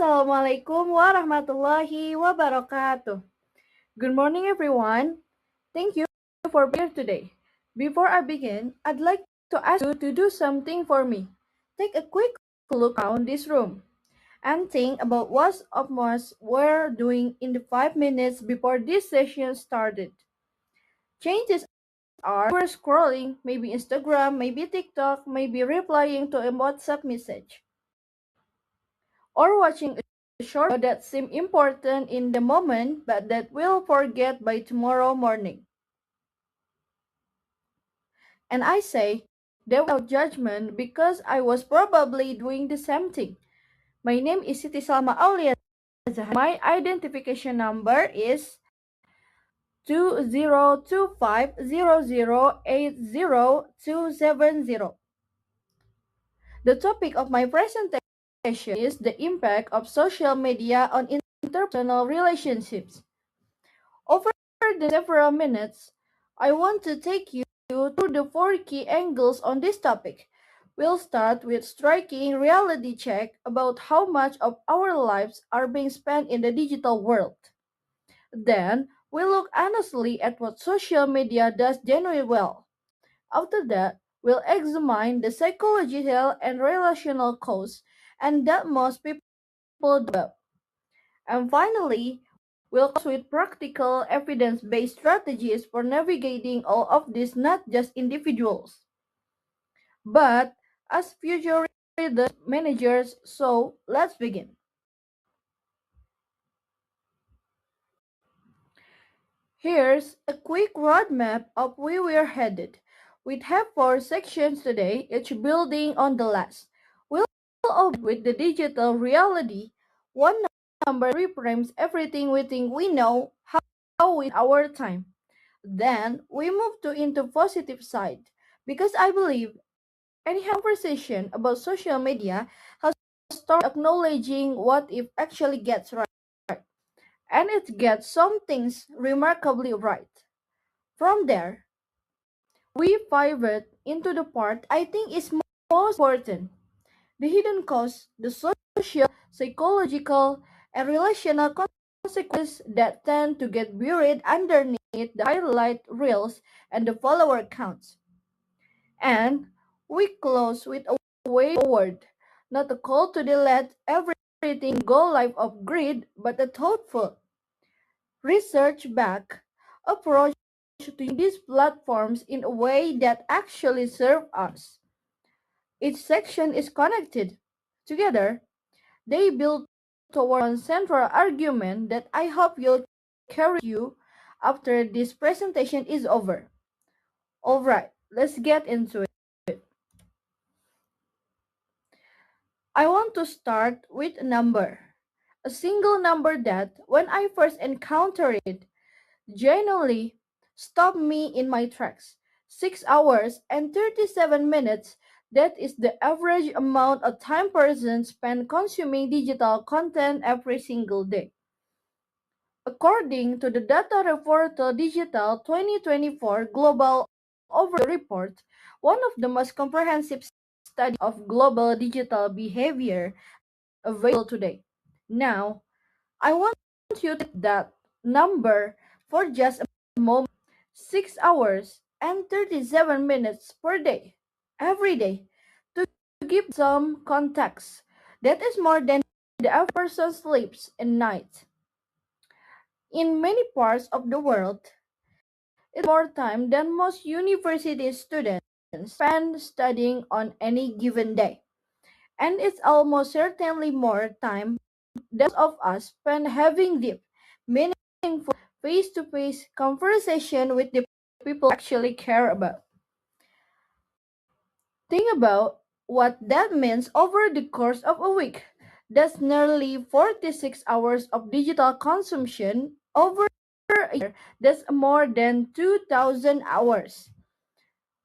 Assalamualaikum warahmatullahi wabarakatuh. Good morning, everyone. Thank you for being here today. Before I begin, I'd like to ask you to do something for me. Take a quick look around this room and think about what of us were doing in the 5 minutes before this session started. Chances are you were scrolling, maybe Instagram, maybe TikTok, maybe replying to a WhatsApp message, or watching a short video that seemed important in the moment but that we'll forget by tomorrow morning. And I say that without judgment because I was probably doing the same thing. My name is Siti Salma Aulia. Zahra. My identification number is 202500800270. The topic of my presentation is the impact of social media on interpersonal relationships. Over the several minutes, I want to take you through the four key angles on this topic. We'll start with striking reality check about how much of our lives are being spent in the digital world. Then, we'll look honestly at what social media does genuinely well. After that, we'll examine the psychological and relational cause and that most people do about. And finally, we'll close with practical evidence-based strategies for navigating all of this not just individuals, but as future leaders, managers. So let's begin. Here's a quick roadmap of where we're headed. We have four sections today, each building on the last. We'll open with the digital reality. One number reframes everything we think we know, how we our time. Then we move to into positive side because I believe any conversation about social media has started acknowledging what if actually gets right. And it gets some things remarkably right. From there, we pivot into the part I think is most important. The hidden costs, the social, psychological, and relational consequences that tend to get buried underneath the highlight reels and the follower counts. And we close with a way forward, not a call to let everything go life of greed, but a thoughtful, research back approach to these platforms in a way that actually serve us. Each section is connected. Together, they build toward one central argument that I hope you'll carry with you after this presentation is over. Alright, let's get into it. I want to start with a number. A single number that, when I first encountered it, genuinely stopped me in my tracks. 6 hours and 37 minutes, that is the average amount of time persons spend consuming digital content every single day. According to the data report to Digital 2024 Global Overview Report, one of the most comprehensive studies of global digital behavior available today. Now, I want you to take that number for just a moment. 6 hours and 37 minutes per day, every day. To give some context, that is more than the average person sleeps a night. In many parts of the world, it's more time than most university students spend studying on any given day. And it's almost certainly more time than most of us spend having deep, meaningful, face-to-face conversation with the people we actually care about. Think about what that means over the course of a week. That's nearly 46 hours of digital consumption over a year. That's more than 2,000 hours,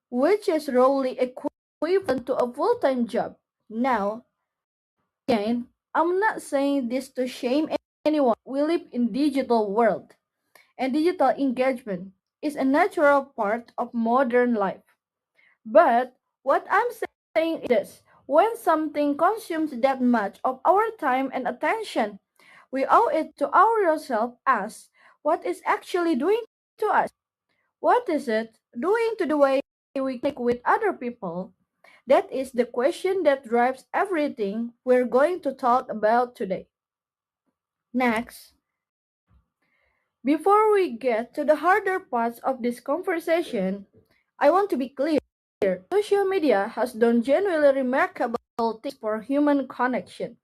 which is roughly equivalent to a full-time job. Now, again, I'm not saying this to shame anyone. We live in digital world, and digital engagement is a natural part of modern life. But what I'm saying is this. When something consumes that much of our time and attention, we owe it to ourselves ask what is actually doing to us. What is it doing to the way we connect with other people? That is the question that drives everything we're going to talk about today. Next, before we get to the harder parts of this conversation, I want to be clear. Social media has done genuinely remarkable things for human connection,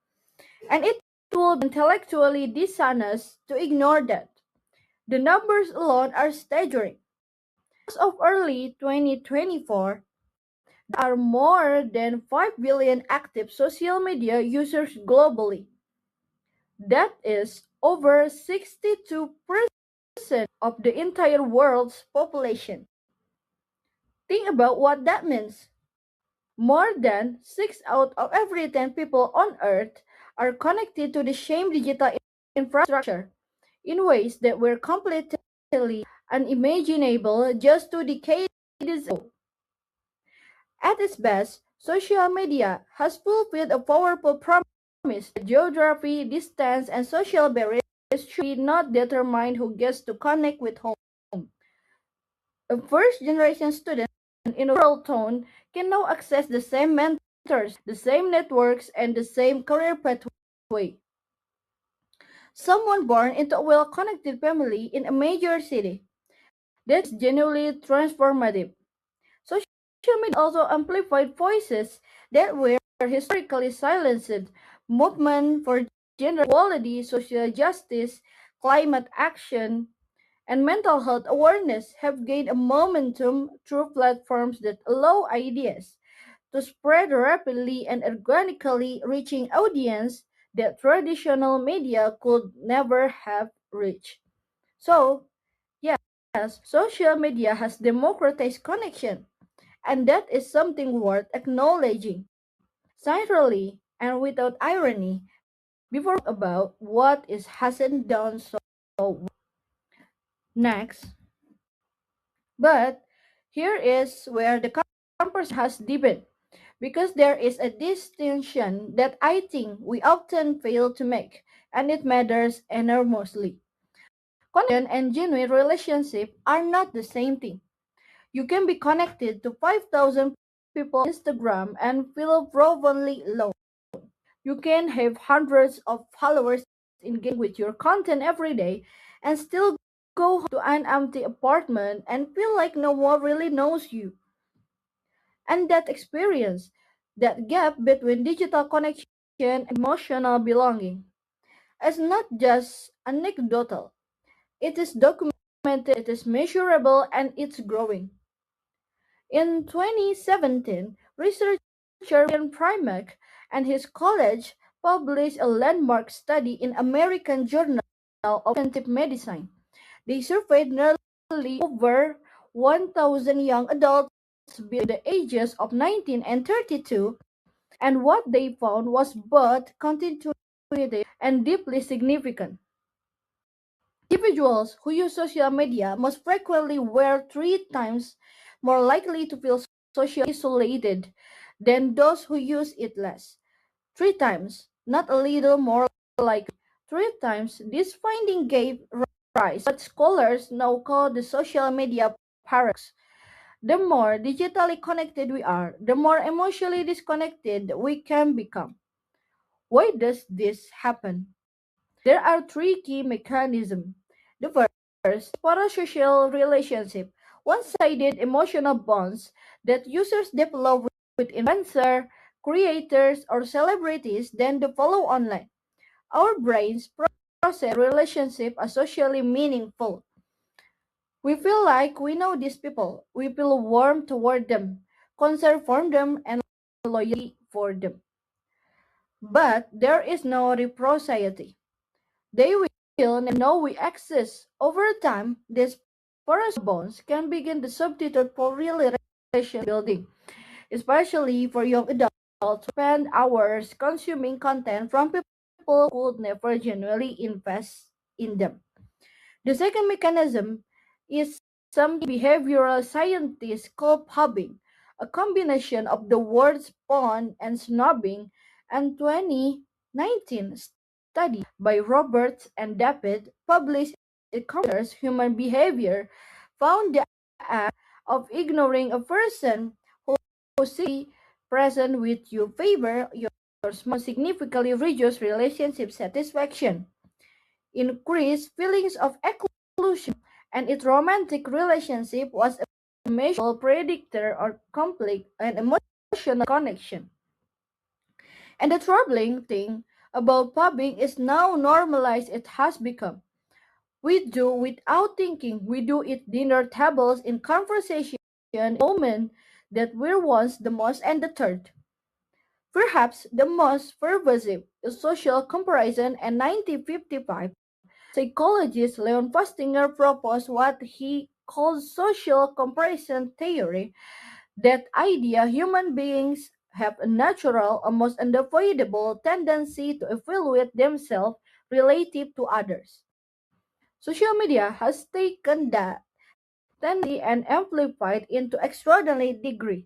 and it will be intellectually dishonest to ignore that. The numbers alone are staggering. As of early 2024, there are more than 5 billion active social media users globally. That is over 62% of the entire world's population. Think about what that means. More than 6 out of every 10 people on Earth are connected to the same digital infrastructure in ways that were completely unimaginable just 2 decades ago. At its best, social media has fulfilled a powerful promise that geography, distance, and social barriers should not determine who gets to connect with home. A first generation student in a rural town can now access the same mentors, the same networks, and the same career pathway. Someone born into a well connected family in a major city. That's genuinely transformative. Social media also amplified voices that were historically silenced. Movement for gender equality, social justice, climate action, and mental health awareness have gained a momentum through platforms that allow ideas to spread rapidly and organically, reaching audience that traditional media could never have reached. So, yes, social media has democratized connection, and that is something worth acknowledging. Sincerely and without irony, before about what is hasn't done so well. Next, but here is where the conversation has deepened because there is a distinction that I think we often fail to make, and it matters enormously. Connection and genuine relationship are not the same thing. You can be connected to 5,000 people on Instagram and feel profoundly alone. You can have hundreds of followers engaging with your content every day and still go home to an empty apartment and feel like no one really knows you. And that experience, that gap between digital connection and emotional belonging, is not just anecdotal. It is documented, it is measurable, and it's growing. In 2017, researcher Ian Primack and his college published a landmark study in American Journal of Preventive Medicine. They surveyed nearly over 1,000 young adults between the ages of 19 and 32, and what they found was both counterintuitive and deeply significant. Individuals who use social media most frequently were 3 times more likely to feel socially isolated than those who use it less. 3 times, not a little more likely. 3 times, this finding gave rise to what scholars now call the social media paradox. The more digitally connected we are, the more emotionally disconnected we can become. Why does this happen? There are three key mechanisms. The first, parasocial relationship, one-sided emotional bonds that users develop with influencers, creators, or celebrities then they follow online. Our brains process relationship as socially meaningful. We feel like we know these people. We feel warm toward them, concern for them, and loyalty for them. But there is no reciprocity. They will know we exist. Over time, these porous bonds can begin to substitute for real relation building, especially for young adults who spend hours consuming content from people who could never genuinely invest in them. The second mechanism is some behavioral scientists call pubbing, a combination of the words pawn and snobbing, and 2019 study by Roberts and David published in Commerce Human Behavior found the act of ignoring a person who sees present with you favor your small significantly reduce relationship satisfaction, increase feelings of exclusion, and its romantic relationship was a measurable predictor of conflict and emotional connection. And the troubling thing about pubbing is how normalized it has become. We do without thinking. We do it dinner tables in conversation moment that were once the most and the third. Perhaps the most pervasive is social comparison, and 1955 psychologist Leon Festinger proposed what he calls social comparison theory. That idea human beings have a natural, almost unavoidable tendency to evaluate themselves relative to others. Social media has taken that tendency and amplified into extraordinary degree.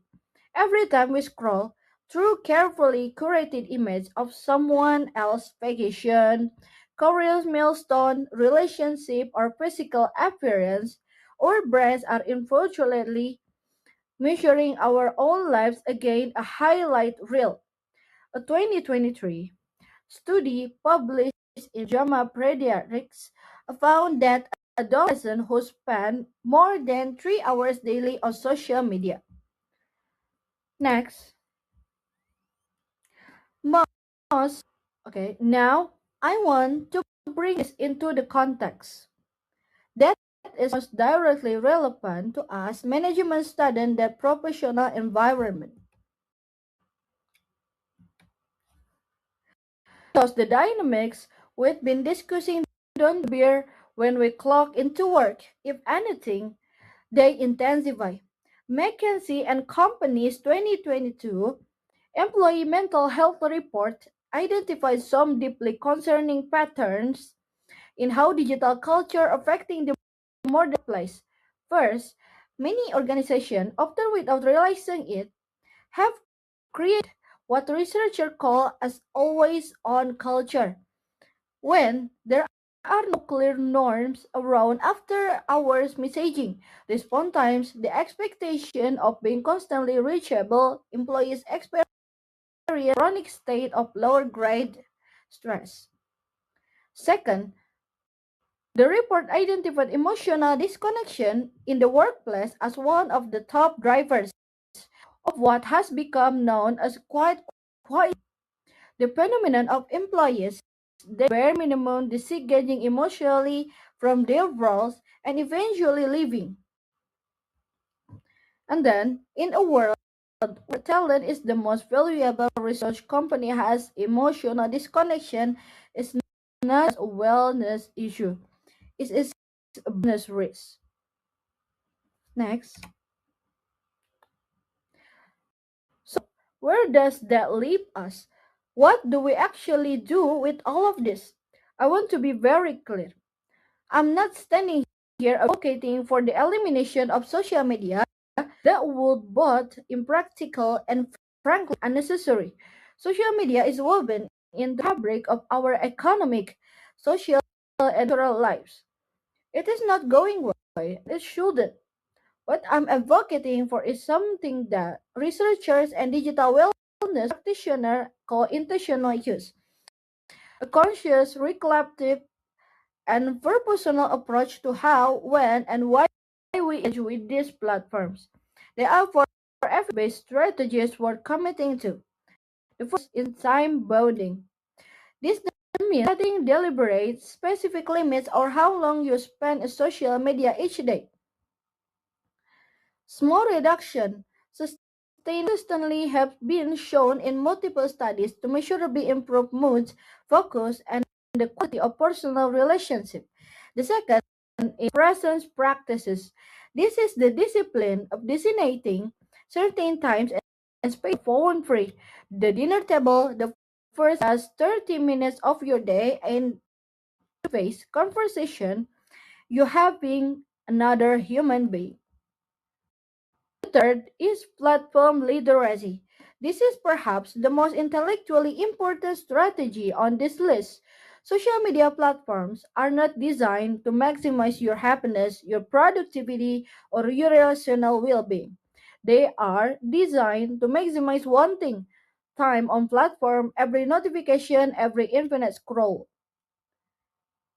Every time we scroll through carefully curated image of someone else's vacation, career milestone, relationship, or physical appearance, our brains are unfortunately measuring our own lives against a highlight reel. A 2023 study published in JAMA Pediatrics found that adolescents who spend more than 3 hours daily on social media. Next, most, okay, now I want to bring this into the context that is most directly relevant to us management studying the professional environment. Because the dynamics we've been discussing don't appear when we clock into work. If anything, they intensify. McKinsey and Company's 2022 Employee Mental Health Report identifies some deeply concerning patterns in how digital culture affecting the modern place. First, many organizations, often without realizing it, have created what researchers call as always on culture. When there are no clear norms around after hours messaging, response times, the expectation of being constantly reachable, employees experience a chronic state of lower grade stress. Second, the report identified emotional disconnection in the workplace as one of the top drivers of what has become known as quiet the phenomenon of employees the bare minimum disengaging emotionally from their roles and eventually leaving. And then, in a world where talent is the most valuable resource, company has emotional disconnection is not a wellness issue. It is a business risk. Next. So, where does that leave us? What do we actually do with all of this? I want to be very clear. I'm not standing here advocating for the elimination of social media. That would both impractical and frankly unnecessary. Social media is woven in the fabric of our economic, social, and cultural lives. It is not going away. It shouldn't. What I'm advocating for is something that researchers and digital wellness practitioners call intentional use. A conscious, reflective, and purposeful approach to how, when, and why we engage with these platforms. They are for effort-based strategies worth committing to. The first is time bounding. This doesn't mean setting deliberate specific limits or how long you spend on social media each day. Small reduction consistently have been shown in multiple studies to measurably improve moods, focus, and the quality of personal relationships. The second is presence practices. This is the discipline of designating certain times and space phone free. The dinner table, the first has 30 minutes of your day and face conversation you having another human being. third is platform literacy. This is perhaps the most intellectually important strategy on this list. Social media platforms are not designed to maximize your happiness, your productivity, or your relational well being. They are designed to maximize one thing: time on platform, every notification, every infinite scroll.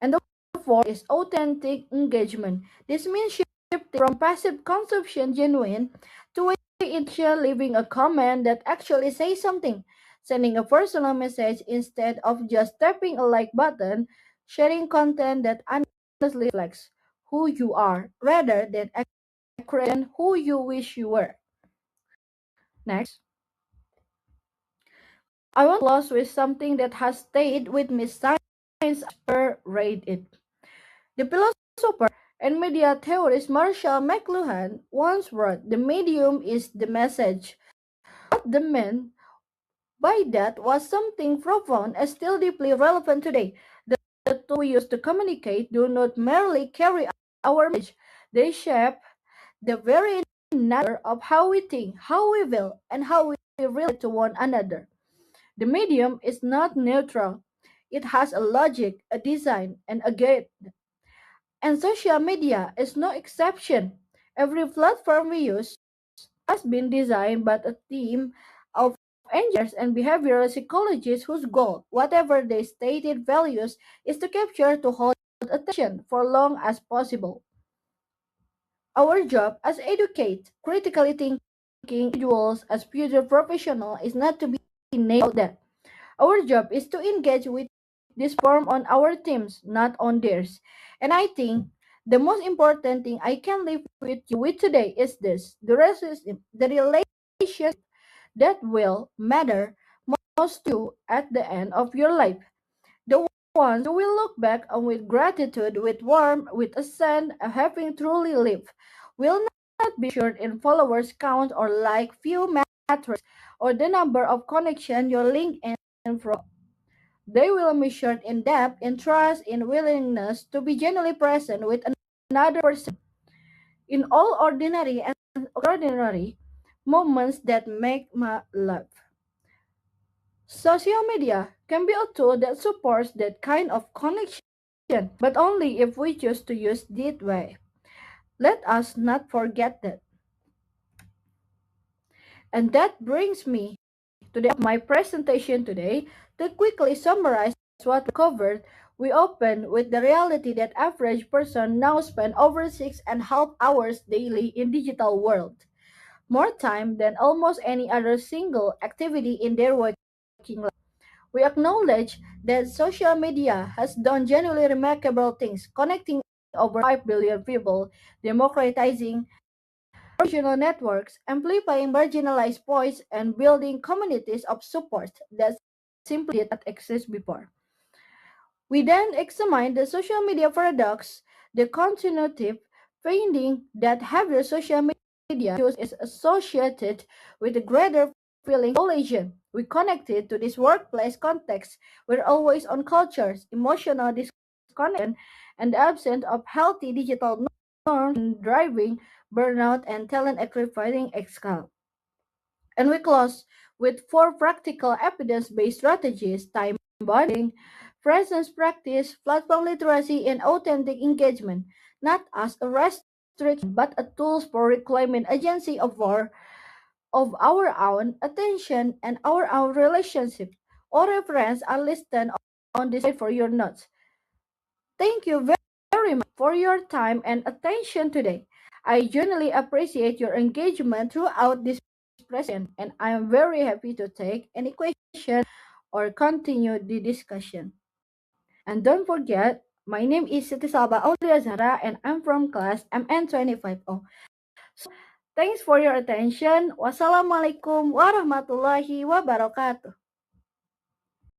And the fourth is authentic engagement. This means shifting from passive consumption genuine to intention, leaving a comment that actually says something, sending a personal message instead of just tapping a like button, sharing content that honestly reflects who you are rather than accurate who you wish you were. Next, I want to close with something that has stayed with me since I read it. The philosopher and media theorist Marshall McLuhan once wrote, "The medium is the message." What the meant by that was something profound and still deeply relevant today. The tools we use to communicate do not merely carry our message, they shape the very nature of how we think, how we feel, and how we relate to one another. The medium is not neutral. It has a logic, a design, and a gate. And social media is no exception. Every platform we use has been designed by a team of engineers and behavioral psychologists whose goal, whatever their stated values, is to capture to hold attention for long as possible. Our job as educate, critically thinking individuals as future professionals is not to be nailed that. Our job is to engage with this form on our teams, not on theirs. And I think the most important thing I can leave with you with today is this: the relationship that will matter most to you at the end of your life. The ones you will look back on with gratitude, with warmth, with a sense of having truly lived, will not be measured in followers count or like few metrics or the number of connections your LinkedIn from. They will be measured in depth, in trust, in willingness to be genuinely present with another person in all ordinary and extraordinary moments that make my life. Social media can be a tool that supports that kind of connection, but only if we choose to use it way. Let us not forget that. And that brings me to the end of my presentation today. To quickly summarize what we covered, we open with the reality that average person now spend over 6.5 hours daily in digital world, more time than almost any other single activity in their working life. We acknowledge that social media has done genuinely remarkable things, connecting over 5 billion people, democratizing regional networks, amplifying marginalized voice, and building communities of support that simply did not exist before. We then examine the social media paradox, the continuative finding that heavier social media use is associated with a greater feeling of isolation. We connected to this workplace context where always on cultures, emotional disconnection, and the absence of healthy digital norms driving burnout and talent sacrificing excel. And we close with four practical evidence-based strategies: time bonding, presence practice, platform literacy, and authentic engagement, not as a restriction but a tool for reclaiming agency of our own attention and our own relationship. All reference are listed on this slide for your notes. Thank you very much for your time and attention today. I genuinely appreciate your engagement throughout this presentation, and I am very happy to take any question or continue the discussion. And don't forget, my name is Siti Aulia Zahra, and I'm from class MN25O. So, thanks for your attention. Wassalamualaikum warahmatullahi wabarakatuh.